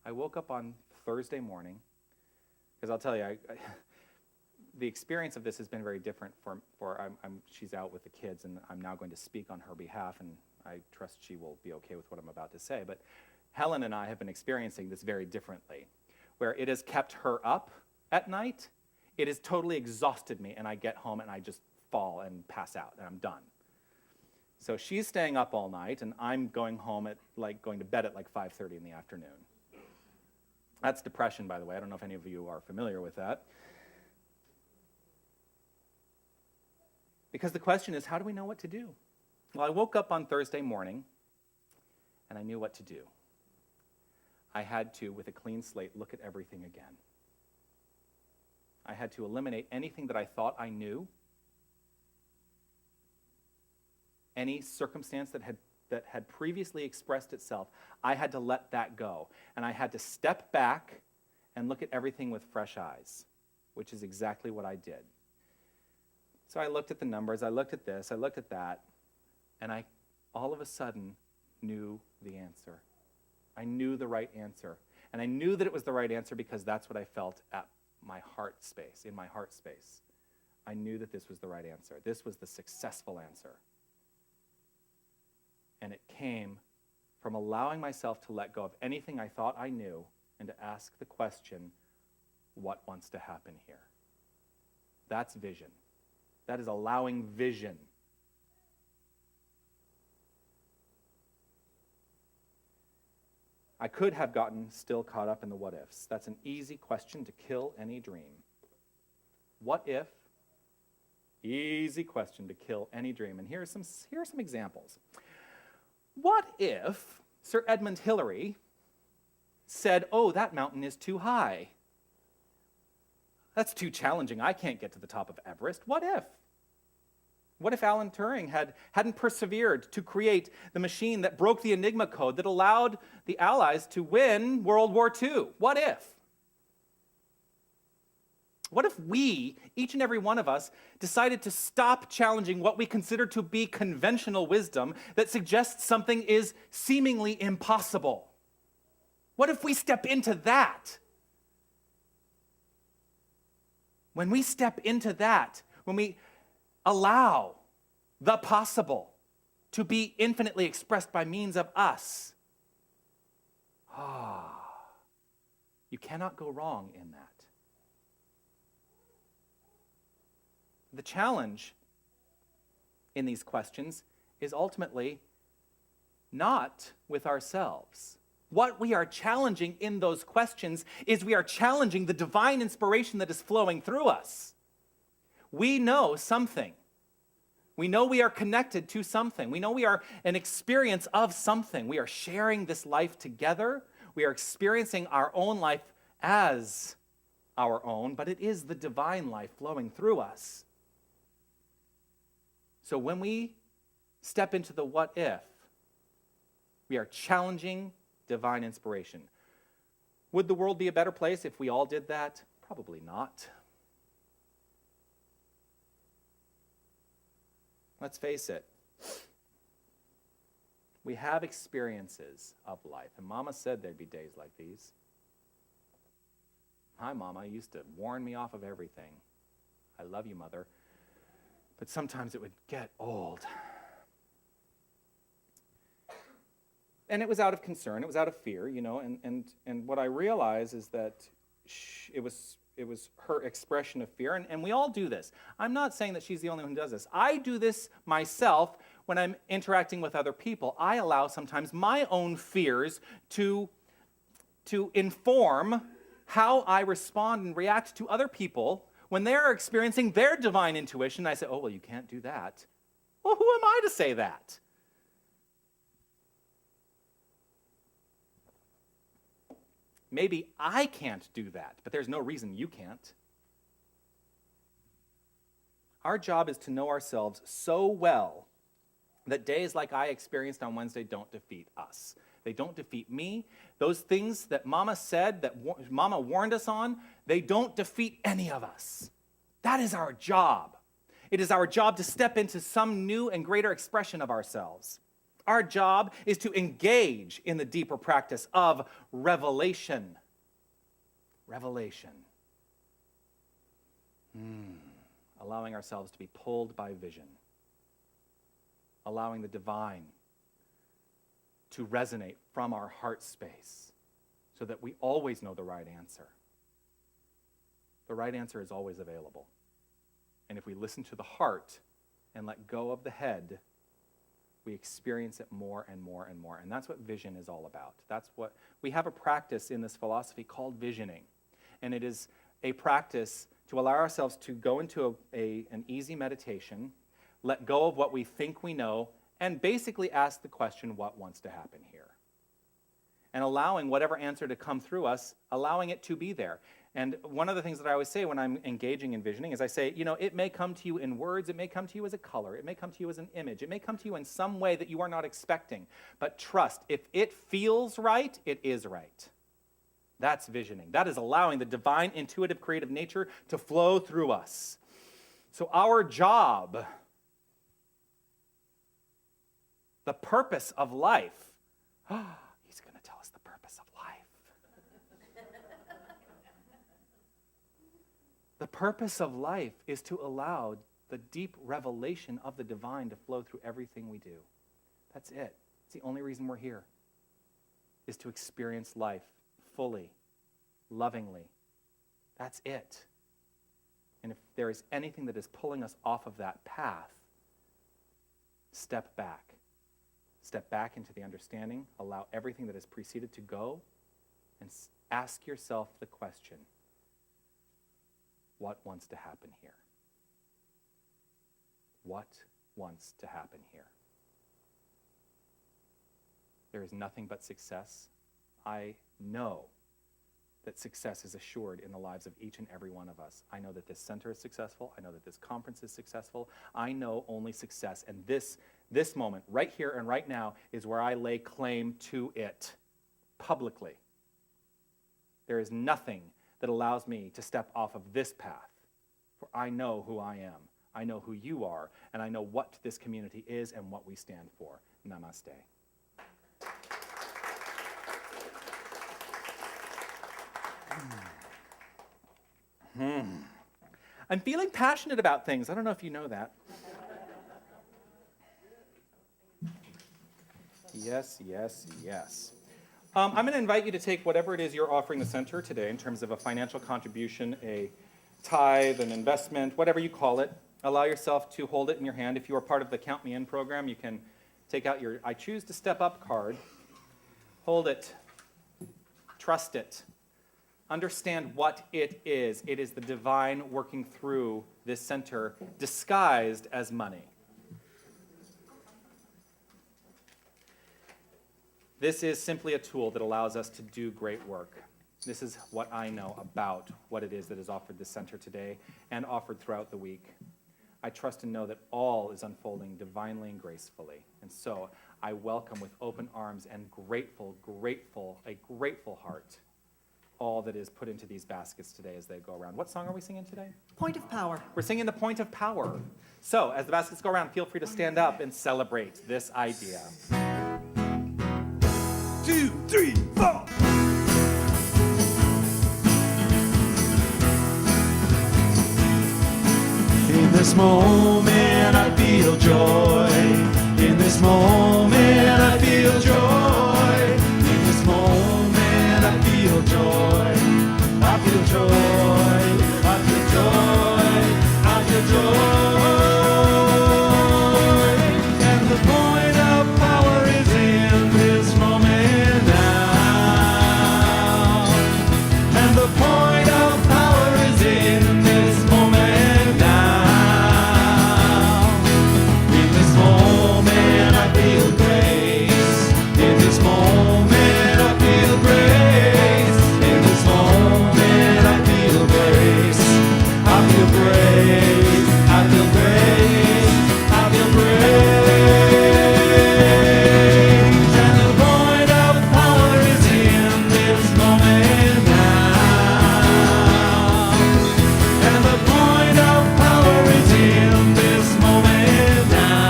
I woke up on Thursday morning, because I'll tell you, the experience of this has been very different she's out with the kids, and I'm now going to speak on her behalf, and I trust she will be okay with what I'm about to say. But Helen and I have been experiencing this very differently, where it has kept her up at night. It has totally exhausted me, and I get home and I just fall and pass out, and I'm done. So she's staying up all night, and I'm going home going to bed at 5:30 in the afternoon. That's depression, by the way. I don't know if any of you are familiar with that. Because the question is, how do we know what to do? Well, I woke up on Thursday morning, and I knew what to do. I had to, with a clean slate, look at everything again. I had to eliminate anything that I thought I knew, any circumstance that had previously expressed itself. I had to let that go, and I had to step back and look at everything with fresh eyes, which is exactly what I did. So I looked at the numbers, I looked at this, I looked at that, and I all of a sudden knew the answer. I knew the right answer. And I knew that it was the right answer because that's what I felt at my heart space, in my heart space. I knew that this was the right answer. This was the successful answer. And it came from allowing myself to let go of anything I thought I knew and to ask the question, what wants to happen here? That's vision. That is allowing vision. I could have gotten still caught up in the what ifs. That's an easy question to kill any dream. What if? Easy question to kill any dream. And here are some examples. What if Sir Edmund Hillary said, "Oh, that mountain is too high. That's too challenging. I can't get to the top of Everest." What if? What if Alan Turing hadn't persevered to create the machine that broke the Enigma code that allowed the Allies to win World War II? What if? What if we, each and every one of us, decided to stop challenging what we consider to be conventional wisdom that suggests something is seemingly impossible? What if we step into that? When we step into that, when we allow the possible, to be infinitely expressed by means of us. You cannot go wrong in that. The challenge in these questions is ultimately not with ourselves. What we are challenging in those questions is we are challenging the divine inspiration that is flowing through us. We know something. We know we are connected to something. We know we are an experience of something. We are sharing this life together. We are experiencing our own life as our own, but it is the divine life flowing through us. So when we step into the what if, we are challenging divine inspiration. Would the world be a better place if we all did that? Probably not. Let's face it. We have experiences of life, and Mama said there'd be days like these. Hi, Mama, used to warn me off of everything. I love you, Mother. But sometimes it would get old. And it was out of concern, it was out of fear, and what I realize is that it was her expression of fear, and we all do this. I'm not saying that she's the only one who does this. I do this myself when I'm interacting with other people. I allow sometimes my own fears to inform how I respond and react to other people when they're experiencing their divine intuition. I say, oh, well, you can't do that. Well, who am I to say that? Maybe I can't do that, but there's no reason you can't. Our job is to know ourselves so well that days like I experienced on Wednesday don't defeat us. They don't defeat me. Those things that Mama said, that Mama warned us on, they don't defeat any of us. That is our job. It is our job to step into some new and greater expression of ourselves. Our job is to engage in the deeper practice of revelation. Revelation. Allowing ourselves to be pulled by vision. Allowing the divine to resonate from our heart space so that we always know the right answer. The right answer is always available. And if we listen to the heart and let go of the head, we experience it more and more and more. And that's what vision is all about. We have a practice in this philosophy called visioning. And it is a practice to allow ourselves to go into an easy meditation, let go of what we think we know, and basically ask the question, what wants to happen here? And allowing whatever answer to come through us, allowing it to be there. And one of the things that I always say when I'm engaging in visioning is I say, it may come to you in words, it may come to you as a color, it may come to you as an image, it may come to you in some way that you are not expecting. But trust, if it feels right, it is right. That's visioning. That is allowing the divine, intuitive, creative nature to flow through us. So our job, the purpose of life, he's going to tell us the purpose of life. The purpose of life is to allow the deep revelation of the divine to flow through everything we do. That's it. It's the only reason we're here, is to experience life fully, lovingly. That's it. And if there is anything that is pulling us off of that path, step back. Step back into the understanding, allow everything that has preceded to go, and ask yourself the question, what wants to happen here? What wants to happen here? There is nothing but success. I know that success is assured in the lives of each and every one of us. I know that this center is successful. I know that this conference is successful. I know only success. And this moment, right here and right now, is where I lay claim to it publicly. There is nothing that allows me to step off of this path, for I know who I am. I know who you are, and I know what this community is and what we stand for. Namaste. I'm feeling passionate about things. I don't know if you know that. Yes, yes, yes. I'm going to invite you to take whatever it is you're offering the center today in terms of a financial contribution, a tithe, an investment, whatever you call it. Allow yourself to hold it in your hand. If you are part of the Count Me In program, you can take out your I Choose to Step Up card. Hold it. Trust it. Understand what it is. It is the divine working through this center disguised as money. This is simply a tool that allows us to do great work. This is what I know about what it is that is offered this center today and offered throughout the week. I trust and know that all is unfolding divinely and gracefully. And so I welcome with open arms and a grateful heart all that is put into these baskets today as they go around. What song are we singing today? Point of power. We're singing The Point of Power. So as the baskets go around, feel free to stand up and celebrate this idea. 2, 3, 4. In this moment I feel joy. In this moment I feel joy. In this moment I feel joy. I feel joy. I feel joy. I feel joy. And the point of power is in this moment now. And the point of power is in this moment now. In this moment I feel grace. In this moment I feel grace. In this moment I feel grace. I feel grace. I feel grace. I feel grace. And the point of power is in this moment now. And the point of power is in this moment now.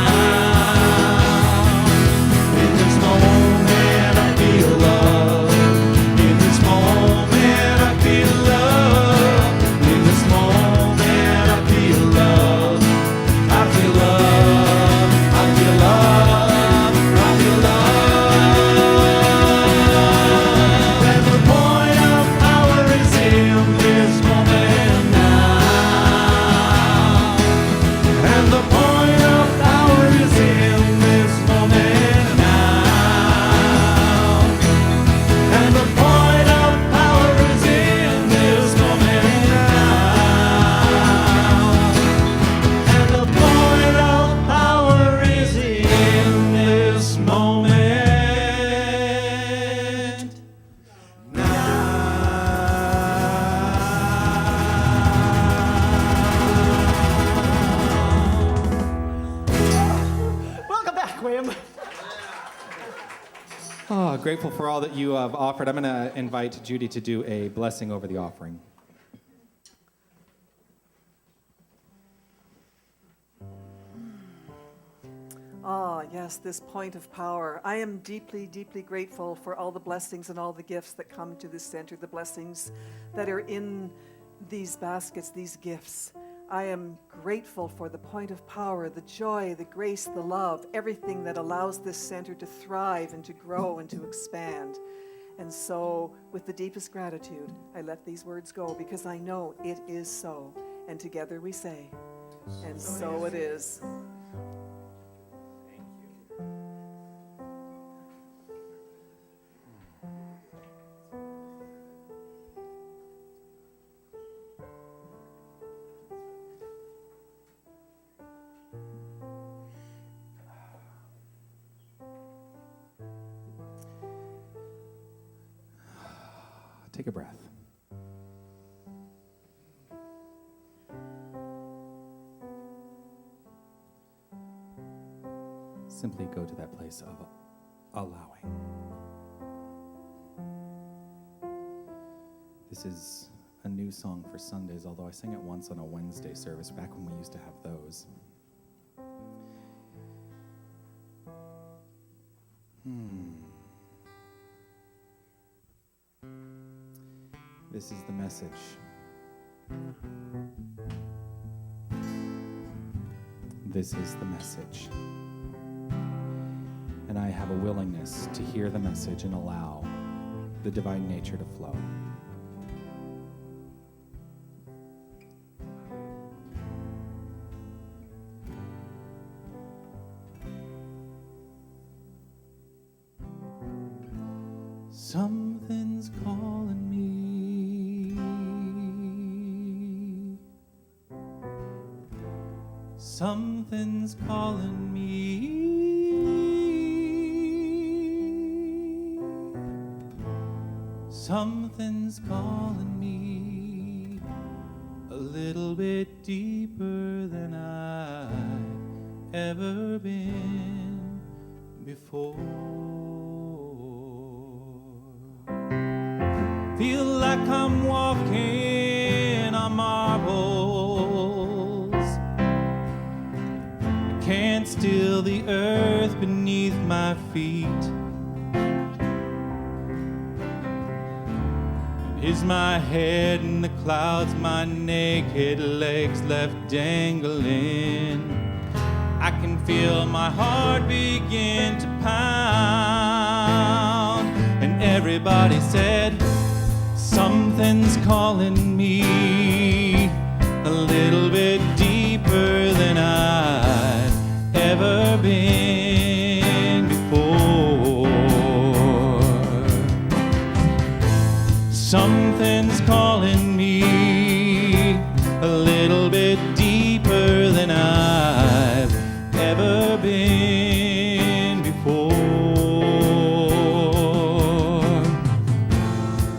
In this moment I feel love. In this moment I feel love. In this moment I feel love. I feel love. I feel love. I feel love. And the point of power is in this moment now. And the point of power is in this moment now. And the point of power is in this moment now. And the point of power is in this moment Welcome back, William. Oh, grateful for all that you have offered. I'm going to invite Judy to do a blessing over the offering. Ah, yes, this point of power. I am deeply, deeply grateful for all the blessings and all the gifts that come to this center, the blessings that are in these baskets, these gifts. I am grateful for the point of power, the joy, the grace, the love, everything that allows this center to thrive and to grow and to expand. And so, with the deepest gratitude, I let these words go because I know it is so. And together we say, and so it is. Take a breath. Simply go to that place of allowing. This is a new song for Sundays, although I sang it once on a Wednesday service back when we used to have those. This is the message. This is the message. and I have a willingness to hear the message and allow the divine nature to flow. Something's calling me. Something's calling me. Something's calling me a little bit deeper than I've ever been before. Feel like I'm walking on marbles. I can't steal the earth beneath my feet. Is my head in the clouds, my naked legs left dangling? I can feel my heart begin to pound. And everybody said, something's calling me a little bit deeper than I've ever been before. Something's calling me a little bit deeper than I've ever been before.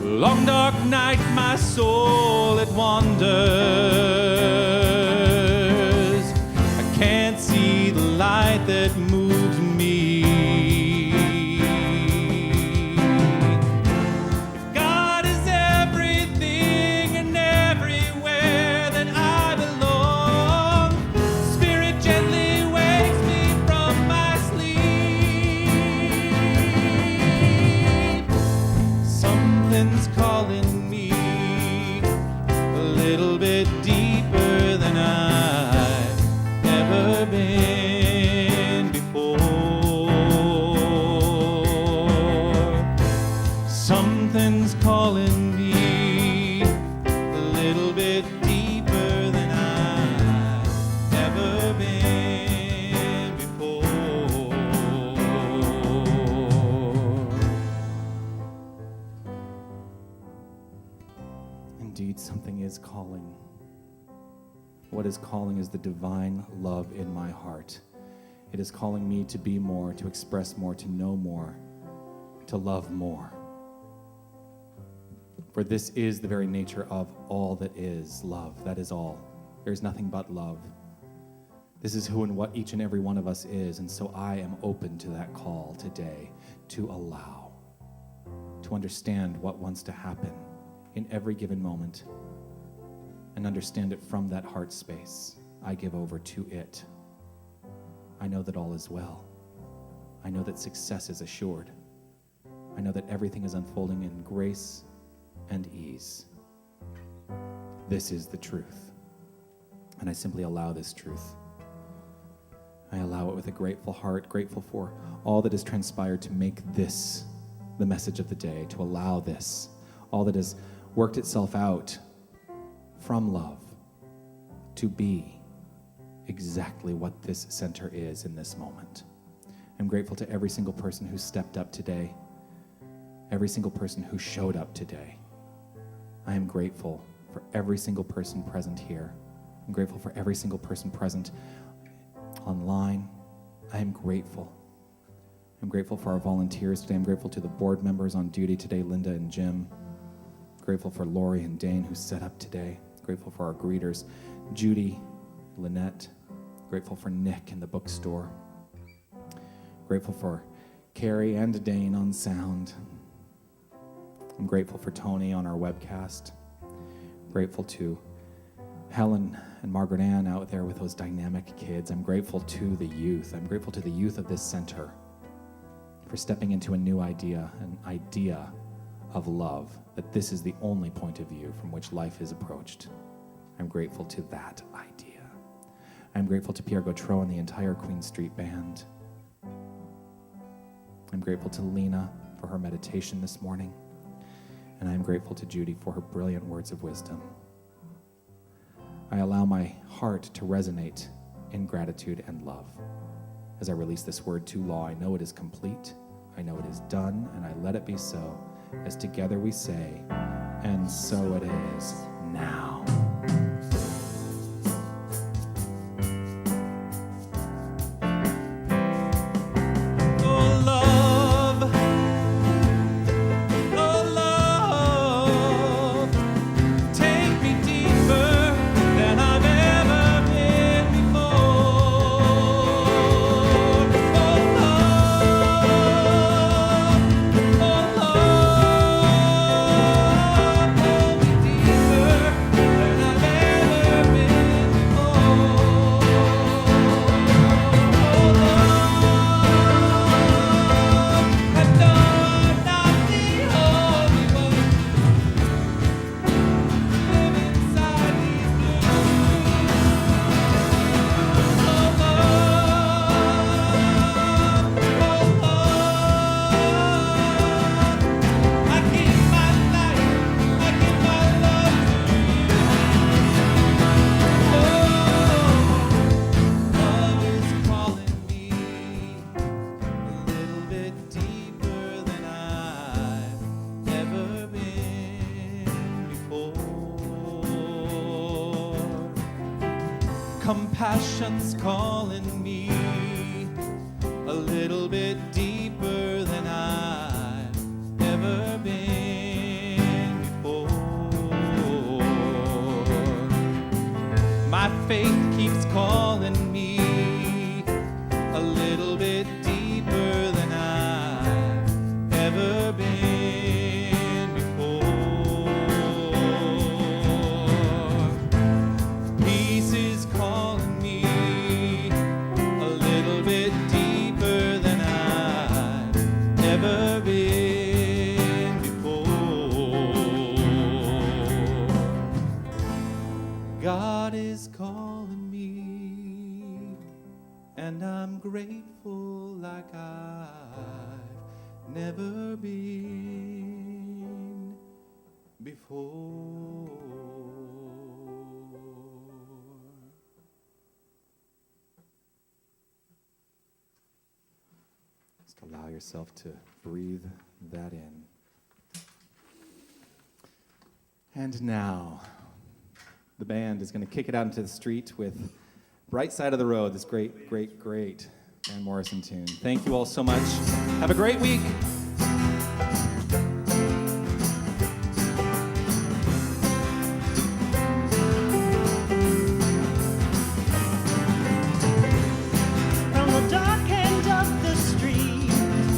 Long dark night, my soul it wanders. I can't see the light that moves me. If God is everything and everywhere that I belong, Spirit gently wakes me from my sleep. Something's calling me a little bit deeper than I've ever been before. Something's calling me a little bit deeper than I've ever been before. Indeed, something is calling. What is calling is the divine love in my heart. It is calling me to be more, to express more, to know more, to love more. For this is the very nature of all that is love. That is all. There is nothing but love. This is who and what each and every one of us is, and so I am open to that call today to allow, to understand what wants to happen in every given moment and understand it from that heart space. I give over to it. I know that all is well. I know that success is assured. I know that everything is unfolding in grace and ease. This is the truth. And I simply allow this truth. I allow it with a grateful heart, grateful for all that has transpired to make this the message of the day, to allow this, all that has worked itself out from love to be exactly what this center is in this moment. I'm grateful to every single person who stepped up today, every single person who showed up today. I am grateful for every single person present here. I'm grateful for every single person present online. I am grateful. I'm grateful for our volunteers today. I'm grateful to the board members on duty today, Linda and Jim. Grateful for Lori and Dane who set up today. Grateful for our greeters, Judy, Lynette. Grateful for Nick in the bookstore. Grateful for Carrie and Dane on sound. I'm grateful for Tony on our webcast. Grateful to Helen and Margaret Ann out there with those dynamic kids. I'm grateful to the youth. I'm grateful to the youth of this center for stepping into a new idea, an idea of love, that this is the only point of view from which life is approached. I'm grateful to that idea. I'm grateful to Pierre Gautreau and the entire Queen Street Band. I'm grateful to Lena for her meditation this morning. And I'm grateful to Judy for her brilliant words of wisdom. I allow my heart to resonate in gratitude and love. As I release this word to law, I know it is complete, I know it is done, and I let it be so, as together we say, and so it is now. Oh, love. Oh, love. Take me deeper than I've ever been before. Oh, love. Oh, love. Hold me deeper than I've ever been before. Oh, love. And though not the only one, live inside these blues. Oh, love. I give my life, I give my love to you. Oh, love is calling me a little bit deeper than I've ever been before. Compassion's calling me a little bit deeper than I've ever been before. My faith keeps calling me a little bit deeper than I've ever been before. Peace is calling me a little bit deeper than I've ever been before. God is calling me, and I'm grateful like I've never been before. Just allow yourself to breathe that in. And now, the band is going to kick it out into the street with Bright Side of the Road, this great, great, great Van Morrison tune. Thank you all so much. Have a great week. From the dark end of the street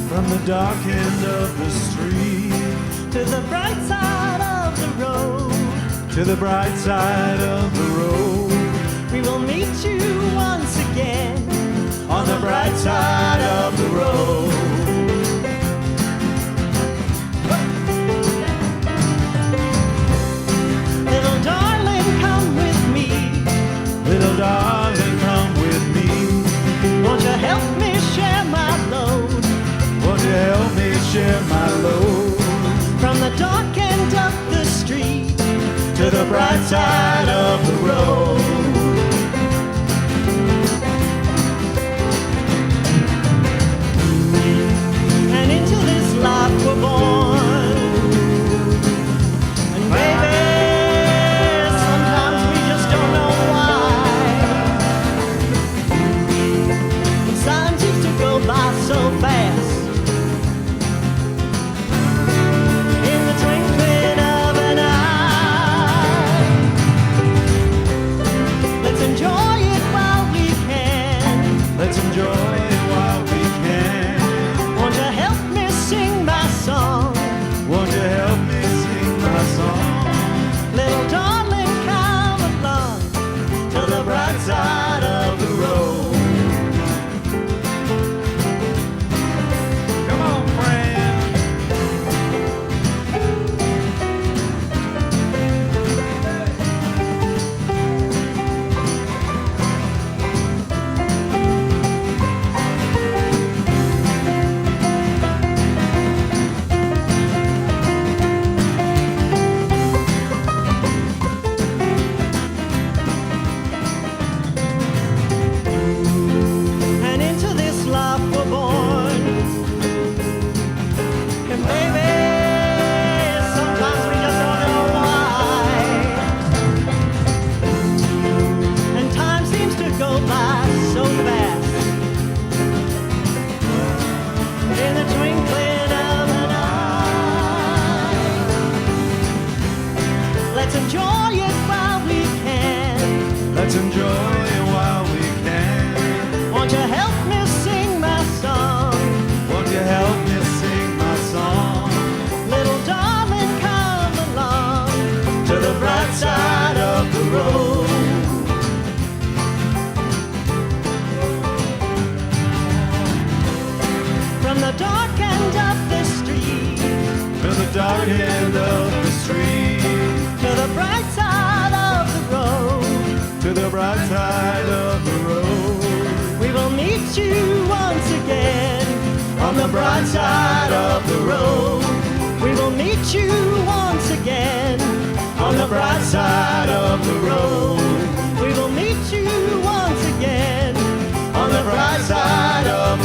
From the dark end of the street to the bright side of the road, to the bright side of the road, we will meet you once again on the bright side of the road. Little darling, come with me. Little darling, come with me. Won't you help me share my load? Won't you help me share my load? From the dark end of the street To the bright side of the road. and into this life we're born. And baby, sometimes we just don't know why. Times used to go by so fast. In the twinkling of an eye. Let's enjoy it while we can. Won't you help me sing my song? Won't you help me sing my song? Little darling, come along To the bright side of the road. from the dark end of the street To the dark end of the street. to the bright side of the road. To the bright side of the road. We will meet you once again On the bright side of the road. We will meet you once again On the bright side of the road. We will meet you once again On the bright side of